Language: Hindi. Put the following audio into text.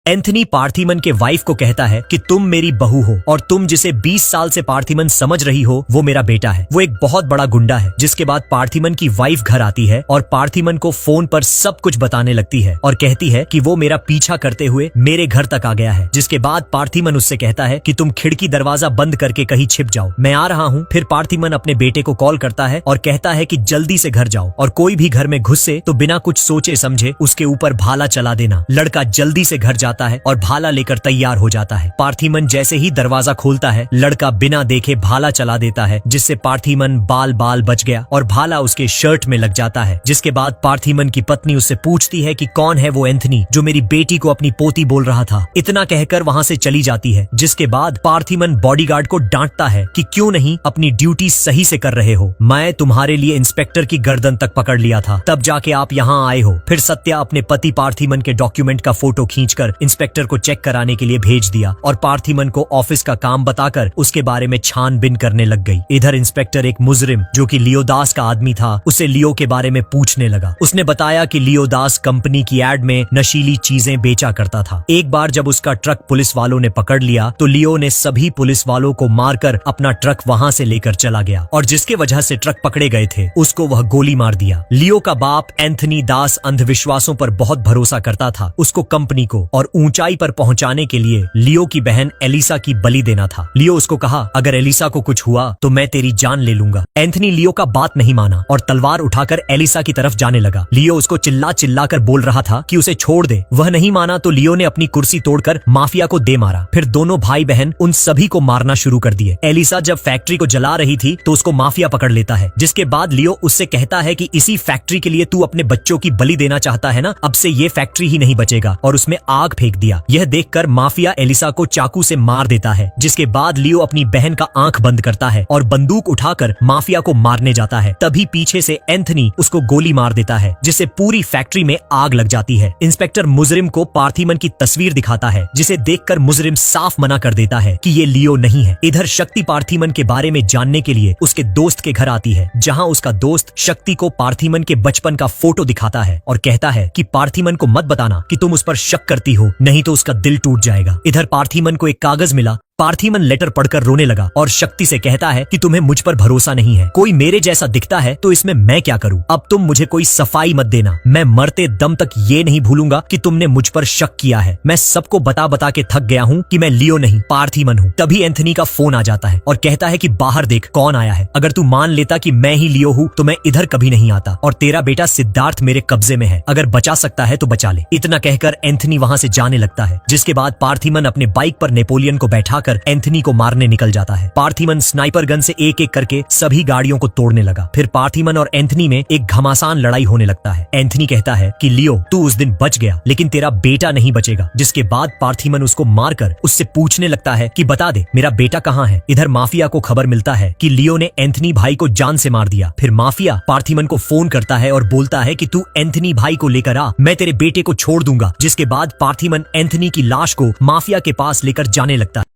एंथनी पार्थिमन के वाइफ को कहता है कि तुम मेरी बहू हो और तुम जिसे 20 साल से पार्थिमन समझ रही हो वो मेरा बेटा है। वो एक बहुत बड़ा गुंडा है। जिसके बाद पार्थिमन की वाइफ घर आती है और पार्थिमन को फोन पर सब कुछ बताने लगती है और कहती है कि वो मेरा पीछा करते हुए मेरे घर तक आ गया है। जिसके बाद पार्थिमन उससे कहता है कि तुम खिड़की दरवाजा बंद करके कहीं छिप जाओ, मैं आ रहा हूँ। फिर पार्थिमन अपने बेटे को कॉल करता है और कहता है कि जल्दी से घर जाओ और कोई भी घर में घुसे तो बिना कुछ सोचे समझे उसके ऊपर भाला चला देना। लड़का जल्दी से घर जाता है और भाला लेकर तैयार हो जाता है। पार्थिमन जैसे ही दरवाजा खोलता है लड़का बिना देखे भाला चला देता है, जिससे पार्थिमन बाल बच गया और भाला उसके शर्ट में लग जाता है। जिसके बाद पार्थिमन की पत्नी उससे पूछती है कि कौन है वो एंथनी जो मेरी बेटी को अपनी पोती बोल रहा था। इतना कहकर वहाँ से चली जाती है। जिसके बाद पार्थिमन बॉडीगार्ड को डांटता है कि क्यों नहीं अपनी ड्यूटी सही से कर रहे हो, मैं तुम्हारे लिए इंस्पेक्टर की गर्दन तक पकड़ लिया था, तब जाके आप यहाँ आए हो। फिर सत्या अपने पति पार्थिमन के डॉक्यूमेंट का फोटो खींचकर इंस्पेक्टर को चेक कराने के लिए भेज दिया और पार्थिमन को ऑफिस का काम बताकर उसके बारे में छानबीन करने लग गई। इधर इंस्पेक्टर एक मुजरिम जो कि लियो दास का आदमी था उसे लियो के बारे में पूछने लगा। उसने बताया कि लियो दास कंपनी की एड में नशीली चीजें बेचा करता था। एक बार जब उसका ट्रक पुलिस वालों ने पकड़ लिया तो लियो ने सभी पुलिस वालों को मारकर अपना ट्रक वहां से लेकर चला गया और जिसके वजह से ट्रक पकड़े गए थे उसको वह गोली मार दिया। लियो का बाप एंथनी दास अंधविश्वासों पर बहुत भरोसा करता था। उसको कंपनी को और ऊंचाई पर पहुंचाने के लिए लियो की बहन एलिसा की बलि देना था। लियो उसको कहा, अगर एलिसा को कुछ हुआ तो मैं तेरी जान ले लूंगा। एंथनी लियो का बात नहीं माना और तलवार उठाकर एलिसा की तरफ जाने लगा। लियो उसको चिल्ला कर बोल रहा था कि उसे छोड़ दे। वह नहीं माना तो लियो ने अपनी कुर्सी तोड़कर माफिया को दे मारा। फिर दोनों भाई बहन उन सभी को मारना शुरू कर दिए। एलिसा जब फैक्ट्री को जला रही थी तो उसको माफिया पकड़ लेता है। जिसके बाद लियो उससे कहता है कि इसी फैक्ट्री के लिए तू अपने बच्चों की बलि देना चाहता है ना, अब से ये फैक्ट्री ही नहीं बचेगा, और उसमें आग फेंक दिया। यह देखकर माफिया एलिसा को चाकू से मार देता है। जिसके बाद लियो अपनी बहन का आंख बंद करता है और बंदूक उठाकर माफिया को मारने जाता है। तभी पीछे से एंथनी उसको गोली मार देता है, जिससे पूरी फैक्ट्री में आग लग जाती है। इंस्पेक्टर मुजरिम को पार्थिमन की तस्वीर दिखाता है, जिसे देखकर मुजरिम साफ मना कर देता है कि ये लियो नहीं है। इधर शक्ति पार्थिमन के बारे में जानने के लिए उसके दोस्त के घर आती है, जहाँ उसका दोस्त शक्ति को पार्थिमन के बचपन का फोटो दिखाता है और कहता है कि पार्थिमन को मत बताना कि तुम उस पर शक करती हो, नहीं तो उसका दिल टूट जाएगा। इधर पार्थिमन को एक कागज मिला। पार्थिमन लेटर पढ़कर रोने लगा और शक्ति से कहता है कि तुम्हें मुझ पर भरोसा नहीं है, कोई मेरे जैसा दिखता है तो इसमें मैं क्या करूं, अब तुम मुझे कोई सफाई मत देना, मैं मरते दम तक ये नहीं भूलूंगा कि तुमने मुझ पर शक किया है। मैं सबको बता के थक गया हूँ कि मैं लियो नहीं पार्थिमन हूँ। तभी एंथनी का फोन आ जाता है और कहता है कि बाहर देख कौन आया है, अगर तू मान लेता कि मैं ही लियो हूँ तो मैं इधर कभी नहीं आता और तेरा बेटा सिद्धार्थ मेरे कब्जे में है, अगर बचा सकता है तो बचा ले। इतना कहकर एंथनी वहाँ से जाने लगता है। जिसके बाद पार्थिमन अपने बाइक पर नेपोलियन को बैठा एंथनी को मारने निकल जाता है। पार्थिमन स्नाइपर गन से एक करके सभी गाड़ियों को तोड़ने लगा। फिर पार्थिमन और एंथनी में एक घमासान लड़ाई होने लगता है। एंथनी कहता है कि लियो तू उस दिन बच गया लेकिन तेरा बेटा नहीं बचेगा। जिसके बाद पार्थिमन उसको मारकर उससे पूछने लगता है कि बता दे मेरा बेटा कहाँ है। इधर माफिया को खबर मिलता है कि लियो ने एंथनी भाई को जान से मार दिया। फिर माफिया पार्थिमन को फोन करता है और बोलता है कि तू एंथनी भाई को लेकर आ, मैं तेरे बेटे को छोड़ दूंगा। जिसके बाद पार्थिमन एंथनी की लाश को माफिया के पास लेकर जाने लगता है।